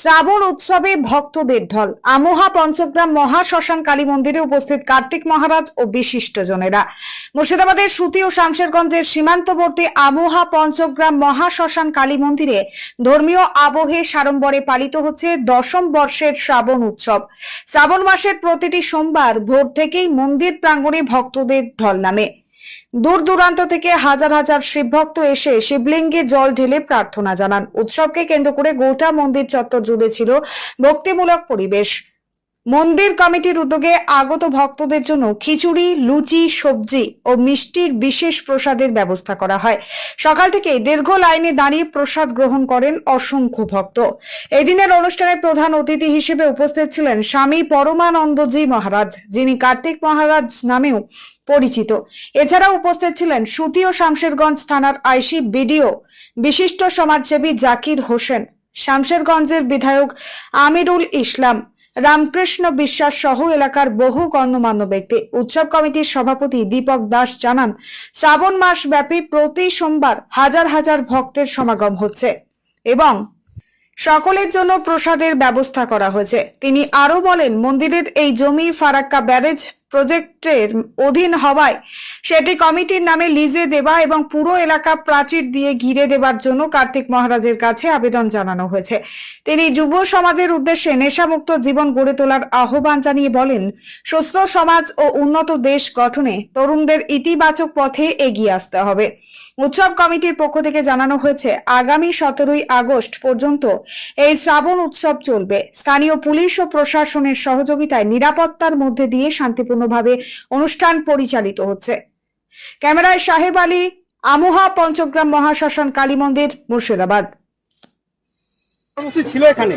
শ্রাবণ উৎসবে ভক্তদের ঢল। আমোহা পঞ্চগ্রাম মহাশ্মশান কালী মন্দিরে উপস্থিত কার্তিক মহারাজ ও বিশিষ্টজনেরা। মুর্শিদাবাদের সুতি ও শামশেরগঞ্জের সীমান্তবর্তী আমোহা পঞ্চগ্রাম মহাশ্মশান কালী মন্দিরে ধর্মীয় আবহে সাড়ম্বরে পালিত হচ্ছে দশম বর্ষের শ্রাবণ উৎসব। শ্রাবণ মাসের প্রতিটি সোমবার ভোর থেকেই মন্দির প্রাঙ্গণে ভক্তদের ঢল নামে। দূর দূরান্ত থেকে হাজার হাজার শিবভক্ত এসে শিবলিঙ্গে জল ঢেলে প্রার্থনা জানান। উৎসবকে কেন্দ্র করে গোটা মন্দির চত্বর জুড়ে ছিল ভক্তিমূলক পরিবেশ। মন্দির কমিটির উদ্যোগে আগত ভক্তদের জন্য খিচুড়ি, লুচি, সবজি ও মিষ্টির বিশেষ প্রসাদের ব্যবস্থা করা হয়। সকাল থেকে দীর্ঘ লাইনে দাঁড়িয়ে প্রসাদ গ্রহণ করেন অসংখ্য ভক্ত। এই দিনের অনুষ্ঠানে প্রধান অতিথি হিসেবে উপস্থিত ছিলেন স্বামী পরমানন্দজি মহারাজ, যিনি কার্তিক মহারাজ নামেও পরিচিত। এছাড়াও উপস্থিত ছিলেন সুতি ও শামশেরগঞ্জ থানার আইসি, বিডিও, বিশিষ্ট সমাজসেবী জাকির হোসেন, শামশেরগঞ্জের বিধায়ক আমিরুল ইসলাম, রামকৃষ্ণ বিশ্বাস সহ এলাকার বহু গণ্যমান্য ব্যক্তি। উৎসব কমিটির সভাপতি দীপক দাস জানান, শ্রাবণ মাস ব্যাপী প্রতি সোমবার হাজার হাজার ভক্তের সমাগম হচ্ছে এবং সকলের জন্য প্রসাদের ব্যবস্থা করা হয়েছে। তিনি আরো বলেন, মন্দিরের এই জমি ফারাক্কা ব্যারেজ প্রজেক্টের অধীন হওয়ায় সেটি কমিটির নামে লিজে দেওয়া এবং পুরো এলাকা প্রাচীর দিয়ে ঘিরে দেওয়ার জন্য কার্তিক মহারাজের কাছে আবেদন জানানো হয়েছে। তিনি যুব সমাজের উদ্দেশ্যে নেশামুক্ত জীবন গড়ে তোলার আহ্বান জানিয়ে বলেন, সুস্থ সমাজ ও উন্নত দেশ গঠনে তরুণদের ইতিবাচক পথে এগিয়ে আসতে হবে। উৎসব কমিটির পক্ষ থেকে জানানো হয়েছে, আগামী 17ই আগস্ট পর্যন্ত এই শ্রাবণ উৎসব চলবে। স্থানীয় পুলিশ ও প্রশাসনের সহযোগিতায় নিরাপত্তার মধ্যে দিয়ে শান্তিপূর্ণভাবে অনুষ্ঠান পরিচালিত হচ্ছে। ক্যামেরায় সাহেব আলী, আমোহা পঞ্চগ্রাম মহাশ্মশান কালী মন্দির, মুর্শিদাবাদ। ছিল এখানে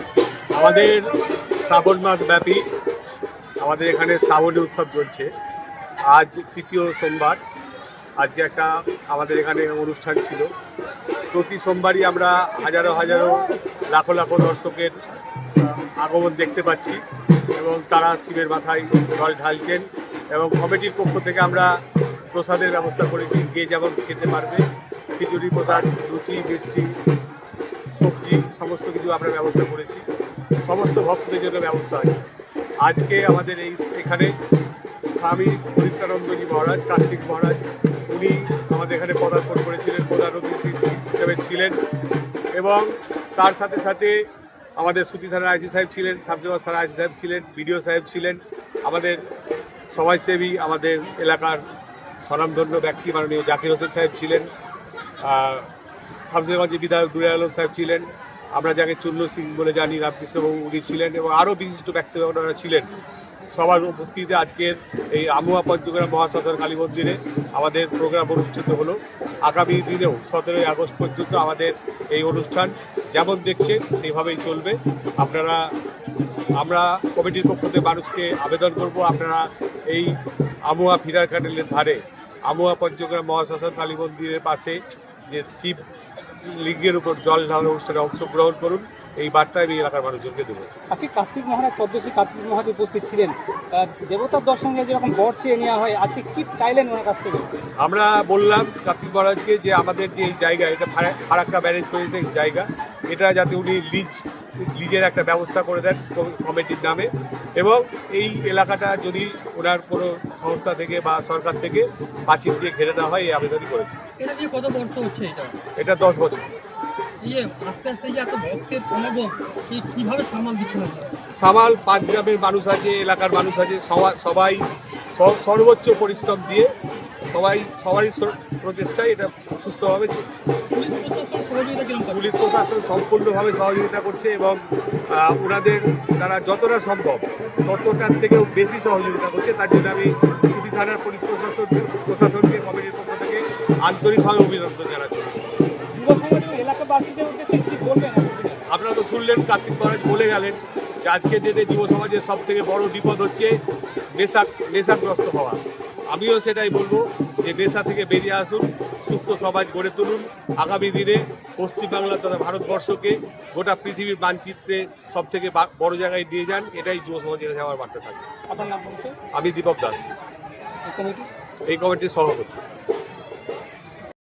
আমাদের শ্রাবণ মাস ব্যাপী আমাদের এখানে শ্রাবণী উৎসব চলছে। আজ তৃতীয় সোমবার। আজকে একটা আমাদের এখানে অনুষ্ঠান ছিল। প্রতি সোমবারই আমরা হাজারো হাজারো লাখো লাখো দর্শকের আগমন দেখতে পাচ্ছি এবং তারা শিবের মাথায় জল ঢালছেন এবং কমিটির পক্ষ থেকে আমরা প্রসাদের ব্যবস্থা করেছি। যে যেমন খেতে পারবে, খিচুড়ি প্রসাদ, লুচি, মিষ্টি, সবজি সমস্ত কিছু আমরা ব্যবস্থা করেছি। সমস্ত ভক্তদের জন্য ব্যবস্থা আছে। আজকে আমাদের এখানে স্বামী পরিত্রানন্দজি মহারাজ, কার্তিক মহারাজ, উনি আমাদের এখানে পদার্পণ করেছিলেন, প্রধান অতিথি হিসেবে ছিলেন এবং তার সাথে সাথে আমাদের সুতি থানার আইসি সাহেব ছিলেন, শামশেরগঞ্জ থানার আইসি সাহেব ছিলেন, বিডিও সাহেব ছিলেন, আমাদের সমাজসেবী, আমাদের এলাকার স্বনামধন্য ব্যক্তি মাননীয় জাকির হোসেন সাহেব ছিলেন, শামশেরগঞ্জের বিধায়ক দুরাই আলম সাহেব ছিলেন, আমরা যাকে চূর্ণ সিং বলে জানি রামকৃষ্ণবাবু, উনি ছিলেন এবং আরও বিশিষ্ট ব্যক্তিগণরা ছিলেন। সবার উপস্থিতিতে আজকের এই আমোহা পঞ্চগ্রাম মহাশ্মশান কালী মন্দিরে আমাদের প্রোগ্রাম অনুষ্ঠিত হলো। আগামী দিনেও 17ই আগস্ট পর্যন্ত আমাদের এই অনুষ্ঠান যেমন দেখছেন সেইভাবেই চলবে। আমরা কমিটির পক্ষ থেকে মানুষকে আবেদন করব, আপনারা এই আমোহা ফিরার ক্যানেলের ধারে আমোহা পঞ্চগ্রাম মহাশ্মশান কালী মন্দিরের পাশে যে শিব লিঙ্গের উপর জল ঢালার অনুষ্ঠানে অংশগ্রহণ করুন। এই বার্তা আমি এলাকার মানুষজনকে দেবো। আজকে কার্তিক মহারাজ, পদ্মশ্রী কার্তিক মহারাজ উপস্থিত ছিলেন। দেবতার দর্শনে যেরকম বর চেয়ে নেওয়া হয়, আজকে কি চাইলেন ওনার কাছ থেকে? আমরা বললাম কার্তিক মহারাজকে যে আমাদের যে এই জায়গা, এটা ফারাক্কা ব্যারেজ প্রজেক্টের জায়গা, এটা যাতে উনি লিজের একটা ব্যবস্থা করে দেন কমিটির নামে এবং এই এলাকাটা যদি ওনার কোনো সংস্থা থেকে বা সরকার থেকে প্রাচীর দিয়ে ঘিরে দেওয়া হয়, এই আবেদনই করেছি। এটা দিয়ে কত বর্ষ হচ্ছে? এটা 10 বছর। আস্তে আস্তে যে এত ভক্তের সমাগম, কিভাবে সামাল দিচ্ছেন? সামাল 5 গ্রামের মানুষ আছে, এলাকার মানুষ আছে, সবাই সর্বোচ্চ পরিশ্রম দিয়ে সবারই প্রচেষ্টায় এটা সুস্থভাবে চলছে। পুলিশ প্রশাসন সম্পূর্ণভাবে সহযোগিতা করছে এবং ওনাদের দ্বারা যতটা সম্ভব ততটার থেকেও বেশি সহযোগিতা করছে। তার জন্য আমি সুতি থানার পুলিশ প্রশাসনকে কমিটির পক্ষ থেকে আন্তরিকভাবে অভিনন্দন জানাচ্ছি। আপনারা তো শুনলেন, কার্তিক মহারাজ বলে গেলেন যে আজকের দিনে যুব সমাজের সব থেকে বড় বিপদ হচ্ছে নেশাগ্রস্ত হওয়া। আমিও সেটাই বলবো যে নেশা থেকে বেরিয়ে আসুন, সুস্থ সমাজ গড়ে তুলুন। আগামী দিনে পশ্চিমবাংলা তথা ভারতবর্ষকে গোটা পৃথিবীর মানচিত্রে সব থেকে বড় জায়গায় নিয়ে যান, এটাই যুব সমাজের কাছে আমার বার্তা থাকবে। আপনার নাম? আমি দীপক দাস, এই কমিটির সভাপতি।